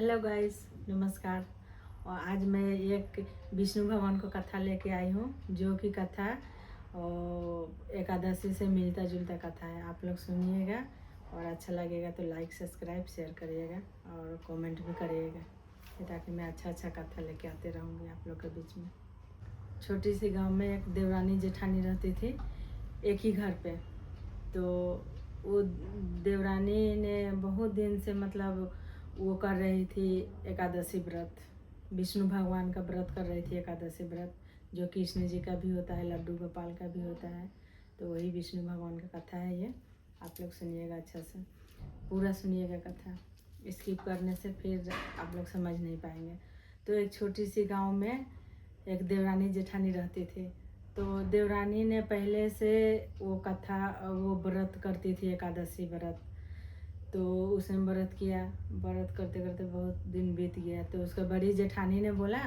Hello guys, नमस्कार। और आज मैं एक विष्णु भगवान को कथा लेके आई हूँ, जो कि कथा एकादशी से मिलता जुलता कथा है। आप लोग सुनिएगा और अच्छा लगेगा तो लाइक सब्सक्राइब शेयर करिएगा और कमेंट भी करिएगा, ताकि मैं अच्छा कथा लेके आते रहूँगी आप लोग के बीच में। छोटी सी गांव में एक देवरानी जेठानी रहती थी, एक ही घर पे। तो वो देवरानी ने बहुत दिन से मतलब वो कर रही थी एकादशी व्रत, विष्णु भगवान का व्रत कर रही थी एकादशी व्रत, जो कृष्ण जी का भी होता है, लड्डू गोपाल का भी होता है। तो वही विष्णु भगवान का कथा है ये। आप लोग सुनिएगा, अच्छा से पूरा सुनिएगा कथा। स्किप करने से फिर आप लोग समझ नहीं पाएंगे। तो एक छोटी सी गांव में एक देवरानी जेठानी रहती थी। तो देवरानी ने पहले से वो कथा वो व्रत करती थी, एकादशी व्रत। तो उसने व्रत किया, व्रत करते करते बहुत दिन बीत गया। तो उसका बड़ी जेठानी ने बोला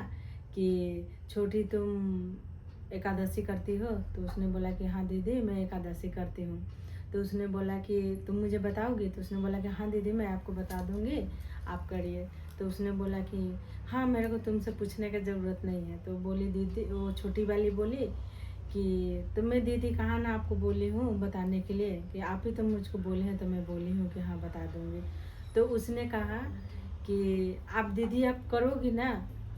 कि छोटी तुम एकादशी करती हो? तो उसने बोला कि हाँ दीदी, मैं एकादशी करती हूँ। तो उसने बोला कि तुम मुझे बताओगी? तो उसने बोला कि हाँ दीदी, मैं आपको बता दूँगी, आप करिए। तो उसने बोला कि हाँ, मेरे को तुमसे पूछने की ज़रूरत नहीं है। तो बोली दीदी, वो छोटी वाली बोली कि तो मैं दीदी कहाँ ना आपको बोली हूँ बताने के लिए, कि आप ही तो मुझको बोले हैं, तो मैं बोली हूँ कि हाँ बता दूँगी। तो उसने कहा कि आप दीदी आप करोगी ना,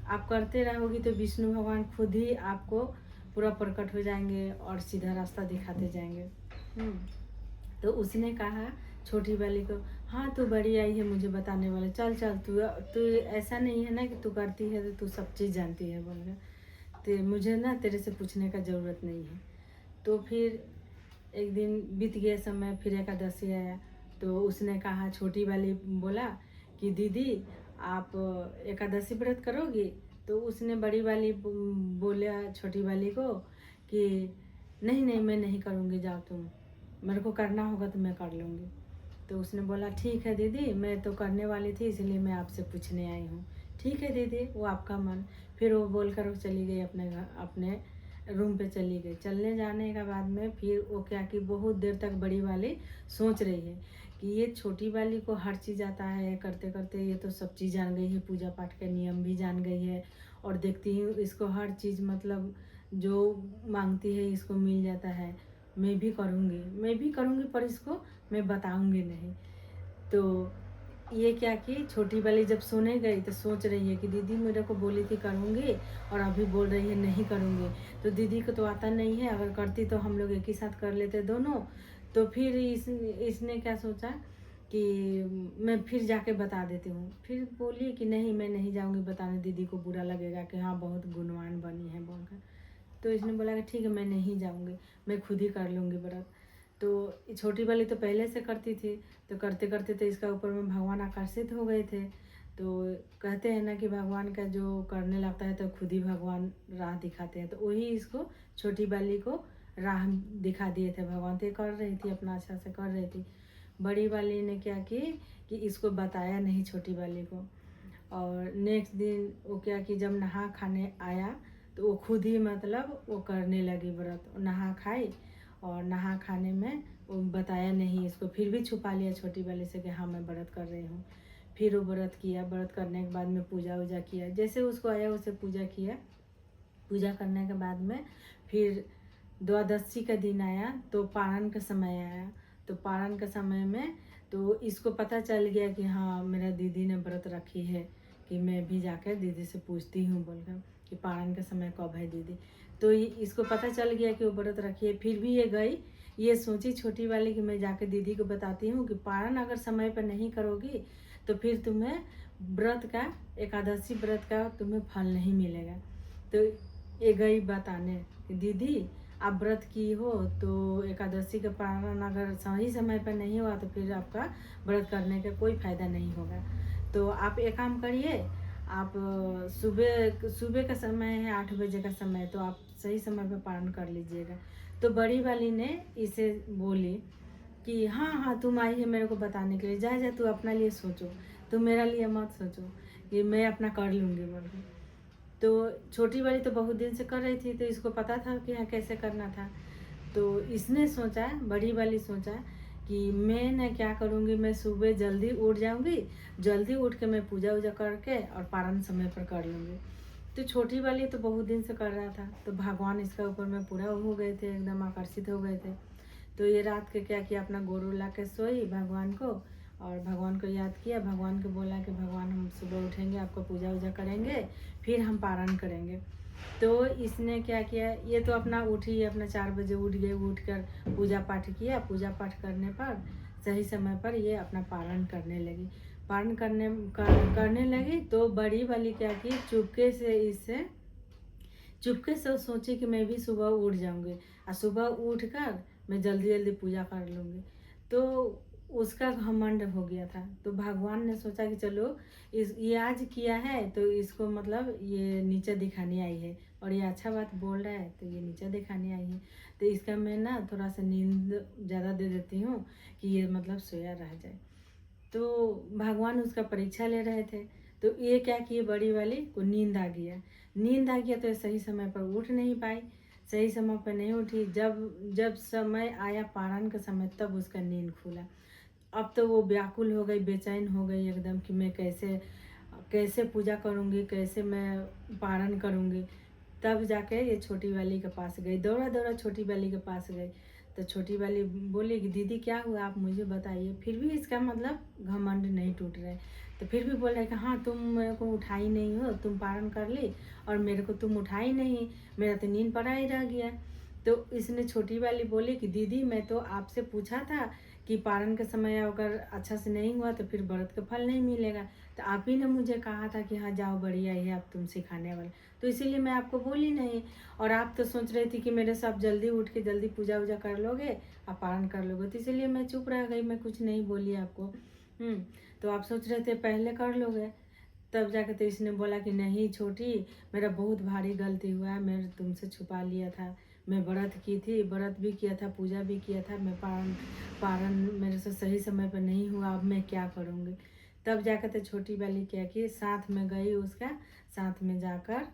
आप करते रहोगी तो विष्णु भगवान खुद ही आपको पूरा प्रकट हो जाएंगे और सीधा रास्ता दिखाते जाएंगे। तो उसने कहा छोटी वाली को, हाँ तू बड़ी आई है मुझे बताने वाले, चल चल तू तू ऐसा नहीं है ना कि तू करती है तो तू सब चीज़ जानती है, बोल रहा। तो मुझे ना तेरे से पूछने का ज़रूरत नहीं है। तो फिर एक दिन बीत गया समय, फिर एकादशी आया। तो उसने कहा, छोटी वाली बोला कि दीदी आप एकादशी व्रत करोगी? तो उसने बड़ी वाली बोला छोटी वाली को कि नहीं नहीं, मैं नहीं करूँगी, जाओ तुम, मेरे को करना होगा तो मैं कर लूँगी। तो उसने बोला ठीक है दीदी, मैं तो करने वाली थी इसलिए मैं आपसे पूछने आई हूँ। ठीक है दीदी, वो आपका मन। फिर वो बोलकर वो चली गई अपने घर, अपने रूम पे चली गई। चलने जाने के बाद में फिर वो क्या कि बहुत देर तक बड़ी वाली सोच रही है कि ये छोटी वाली को हर चीज़ आता है, करते करते ये तो सब चीज़ जान गई है, पूजा पाठ के नियम भी जान गई है, और देखती हूँ इसको हर चीज़ मतलब जो मांगती है इसको मिल जाता है। मैं भी करूँगी, मैं भी करूँगी, पर इसको मैं बताऊँगी नहीं। तो ये क्या कि छोटी वाली जब सोने गई तो सोच रही है कि दीदी मेरे को बोली थी करूँगी और अभी बोल रही है नहीं करूँगी, तो दीदी को तो आता नहीं है, अगर करती तो हम लोग एक ही साथ कर लेते दोनों। तो फिर इसने क्या सोचा कि मैं फिर जाके बता देती हूँ। फिर बोली कि नहीं, मैं नहीं जाऊँगी बताने, दीदी को बुरा लगेगा कि हाँ बहुत गुणवान बनी है बोलकर। तो इसने बोला कि ठीक है, मैं नहीं जाऊँगी, मैं खुद ही कर लूँगी व्रत। तो छोटी वाली तो पहले से करती थी, तो करते करते तो इसका ऊपर में भगवान आकर्षित हो गए थे। तो कहते हैं ना कि भगवान का जो करने लगता है तो खुद ही भगवान राह दिखाते हैं। तो वही इसको छोटी वाली को राह दिखा दिए थे भगवान। तो कर रही थी अपना, अच्छा से कर रही थी। बड़ी वाली ने क्या कि इसको बताया नहीं छोटी वाली को। और नेक्स्ट दिन वो क्या कि जब नहा खाने आया तो वो खुद ही मतलब वो करने लगी व्रत, नहा खाई। और नहा खाने में वो बताया नहीं इसको, फिर भी छुपा लिया छोटी वाली से कि हाँ मैं व्रत कर रही हूँ। फिर वो व्रत किया, व्रत करने के बाद में पूजा वूजा किया, जैसे उसको आया उसे पूजा किया। पूजा करने के बाद में फिर द्वादशी का दिन आया, तो पारण का समय आया। तो पारण के समय में तो इसको पता चल गया कि हाँ मेरा दीदी ने व्रत रखी है, कि मैं भी जाकर दीदी से पूछती हूँ बोलकर कि पारण का समय कब है दीदी। तो इसको पता चल गया कि वो व्रत रखी है। फिर भी ये गई, ये सोची छोटी वाली कि मैं जाकर दीदी को बताती हूँ कि पारण अगर समय पर नहीं करोगी तो फिर तुम्हें व्रत का, एकादशी व्रत का तुम्हें फल नहीं मिलेगा। तो ये गई बताने कि दीदी आप व्रत की हो तो एकादशी का पारण अगर सही समय पर नहीं हुआ तो फिर आपका व्रत करने का कोई फायदा नहीं होगा। तो आप एक काम करिए, आप सुबह सुबह का समय है 8 बजे का समय, तो आप सही समय पर पारण कर लीजिएगा। तो बड़ी वाली ने इसे बोली कि हाँ हाँ तुम आई है मेरे को बताने के लिए, जा जा तू अपना लिए सोचो, तुम मेरा लिए मत सोचो, कि मैं अपना कर लूँगी बोल के। तो छोटी वाली तो बहुत दिन से कर रही थी, तो इसको पता था कि हाँ कैसे करना था। तो इसने सोचा, बड़ी वाली सोचा कि मैं ना क्या करूँगी, मैं सुबह जल्दी उठ जाऊँगी, जल्दी उठ के मैं पूजा वूजा करके और पारण समय पर कर लूँगी। तो छोटी वाली तो बहुत दिन से कर रहा था, तो भगवान इसका ऊपर में पूरा हो गए थे, एकदम आकर्षित हो गए थे। तो ये रात के क्या किया, अपना गोरू ला के सोई भगवान को, और भगवान को याद किया, भगवान को बोला कि भगवान हम सुबह उठेंगे, आपको पूजा वूजा करेंगे, फिर हम पारण करेंगे। तो इसने क्या किया, ये तो अपना उठी, अपना 4 बजे उठ गए, उठ कर पूजा पाठ किया। पूजा पाठ करने पर सही समय पर ये अपना पारण करने लगी। पारण करने लगी तो बड़ी वाली क्या की, चुपके से सोची कि मैं भी सुबह उठ जाऊंगी और सुबह उठ कर मैं जल्दी जल्दी पूजा कर लूँगी। तो उसका घमंड हो गया था। तो भगवान ने सोचा कि चलो ये आज किया है तो इसको मतलब ये नीचे दिखाने आई है, और ये अच्छा बात बोल रहा है तो ये नीचे दिखाने आई है, तो इसका मैं ना थोड़ा सा नींद ज़्यादा दे देती हूँ कि ये मतलब सोया रह जाए। तो भगवान उसका परीक्षा ले रहे थे। तो ये क्या किए, बड़ी वाली को नींद आ गया। नींद आ गया तो ये सही समय पर उठ नहीं पाई, सही समय पर नहीं उठी। जब जब समय आया पारण का समय, तब उसका नींद खुला। अब तो वो व्याकुल हो गई, बेचैन हो गई एकदम कि मैं कैसे कैसे पूजा करूँगी, कैसे मैं पारण करूँगी। तब जाके ये छोटी वाली के पास गई, दौड़ा दौड़ा छोटी वाली के पास गई। तो छोटी वाली बोली कि दीदी क्या हुआ, आप मुझे बताइए। फिर भी इसका मतलब घमंड नहीं टूट रहे। तो फिर भी बोल रहे कि हाँ, तुम मेरे को उठाई नहीं हो, तुम पारण कर ली और मेरे को तुम उठाई नहीं, मेरा तो नींद पड़ा ही रह गया। तो इसने छोटी वाली बोली कि दीदी मैं तो आपसे पूछा था कि पारण के समय अगर अच्छा से नहीं हुआ तो फिर व्रत का फल नहीं मिलेगा, तो आप ही ने मुझे कहा था कि हाँ जाओ, बढ़िया ही है, अब तुम सिखाने वाले, तो इसीलिए मैं आपको बोली नहीं। और आप तो सोच रही थी कि मेरे साथ जल्दी उठ के जल्दी पूजा वूजा कर लोगे, आप पारण कर लोगे, तो इसीलिए मैं चुप रह गई, मैं कुछ नहीं बोली आपको। तो आप सोच रहे थे पहले कर लोगे। तब जाके तो इसने बोला कि नहीं छोटी, मेरा बहुत भारी गलती हुआ है, मैंने तुमसे छुपा लिया था। मैं व्रत की थी, व्रत भी किया था, पूजा भी किया था, मैं पारण पारण मेरे से सही समय पर नहीं हुआ, अब मैं क्या करूँगी। तब जाकर तो छोटी वाली क्या की, साथ में गई उसका, साथ में जाकर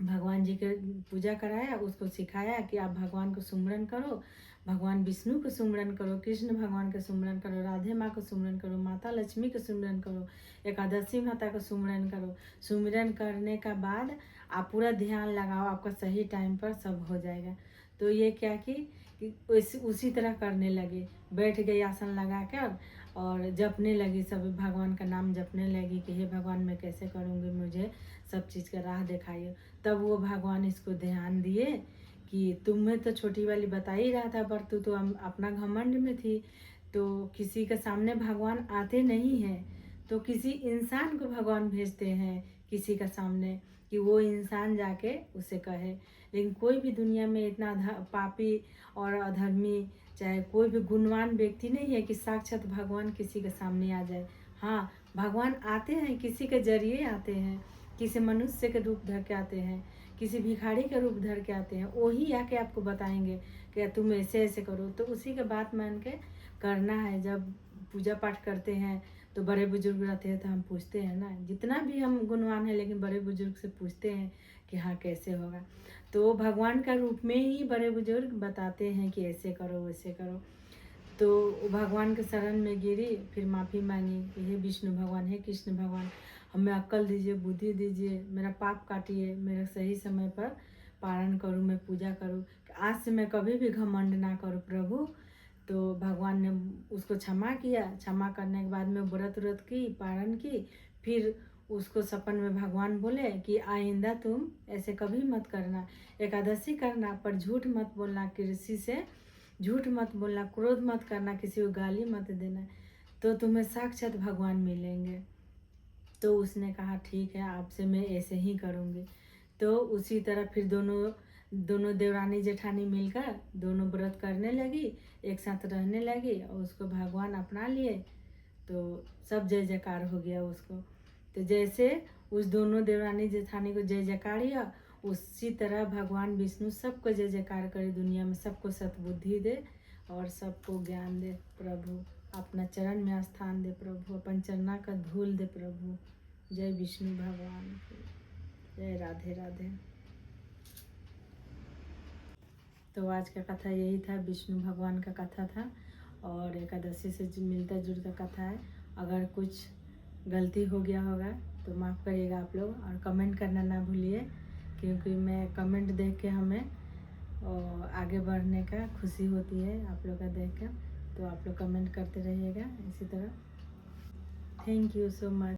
भगवान जी के पूजा कराया, उसको सिखाया कि आप भगवान को सुमरन करो, भगवान विष्णु को सुमरन करो, कृष्ण भगवान का सुमरन करो, राधे माँ को सुमरन करो, माता लक्ष्मी को सुमरन करो, एकादशी माता को सुमरन करो। सुमरन करने का बाद आप पूरा ध्यान लगाओ, आपका सही टाइम पर सब हो जाएगा। तो ये क्या कि उसी तरह करने लगी, बैठ गई आसन लगा कर और जपने लगी, सब भगवान का नाम जपने लगी कि हे भगवान मैं कैसे करूँगी, मुझे सब चीज़ का राह दिखाइए। तब वो भगवान इसको ध्यान दिए कि तुम्हें तो छोटी वाली बता ही रहा था, पर तू तो अपना घमंड में थी। तो किसी के सामने भगवान आते नहीं हैं, तो किसी इंसान को भगवान भेजते हैं किसी का सामने, कि वो इंसान जाके उसे कहे। लेकिन कोई भी दुनिया में इतना पापी और अधर्मी, चाहे कोई भी गुणवान व्यक्ति नहीं है कि साक्षात भगवान किसी के सामने आ जाए। हाँ, भगवान आते हैं, किसी के जरिए आते हैं, किसी मनुष्य के रूप धर के आते हैं, किसी भिखारी के रूप धर के आते हैं, वही आके आपको बताएंगे कि तुम ऐसे ऐसे करो। तो उसी के बात मान के करना है। जब पूजा पाठ करते हैं तो बड़े बुजुर्ग रहते हैं तो हम पूछते हैं ना, जितना भी हम गुणवान हैं लेकिन बड़े बुजुर्ग से पूछते हैं कि हाँ कैसे होगा। तो भगवान का रूप में ही बड़े बुजुर्ग बताते हैं कि ऐसे करो वैसे करो। तो भगवान के शरण में गिरी, फिर माफ़ी मांगी कि हे विष्णु भगवान, हे कृष्ण भगवान, हमें अक्ल दीजिए, बुद्धि दीजिए, मेरा पाप काटिए, मेरा सही समय पर पारण करूँ, मैं पूजा करूँ, आज से मैं कभी भी घमंड ना करूँ प्रभु। तो भगवान ने उसको क्षमा किया। क्षमा करने के बाद में व्रत व्रत की, पारण की। फिर उसको सपन में भगवान बोले कि आइंदा तुम ऐसे कभी मत करना, एकादशी करना पर झूठ मत बोलना, किसी से झूठ मत बोलना, क्रोध मत करना, किसी को गाली मत देना, तो तुम्हें साक्षात भगवान मिलेंगे। तो उसने कहा ठीक है, आपसे मैं ऐसे ही करूँगी। तो उसी तरह फिर दोनों दोनों देवरानी जेठानी मिलकर दोनों व्रत करने लगी, एक साथ रहने लगी और उसको भगवान अपना लिए। तो सब जय जयकार हो गया उसको। तो जैसे उस दोनों देवरानी जेठानी को जय जयकार किया, उसी तरह भगवान विष्णु सबको जय जयकार करे, दुनिया में सबको सतबुद्धि दे और सबको ज्ञान दे प्रभु, अपना चरण में स्थान दे प्रभु, अपन चरना का धूल दे प्रभु। जय विष्णु भगवान की जय। राधे राधे। तो आज का कथा यही था, विष्णु भगवान का कथा था। और एकादशी से मिलता जुलता कथा है। अगर कुछ गलती हो गया होगा तो माफ़ करिएगा आप लोग, और कमेंट करना ना भूलिए, क्योंकि मैं कमेंट देख के हमें आगे बढ़ने का खुशी होती है आप लोग का देख कर। तो आप लोग कमेंट करते रहिएगा इसी तरह। Thank you so much.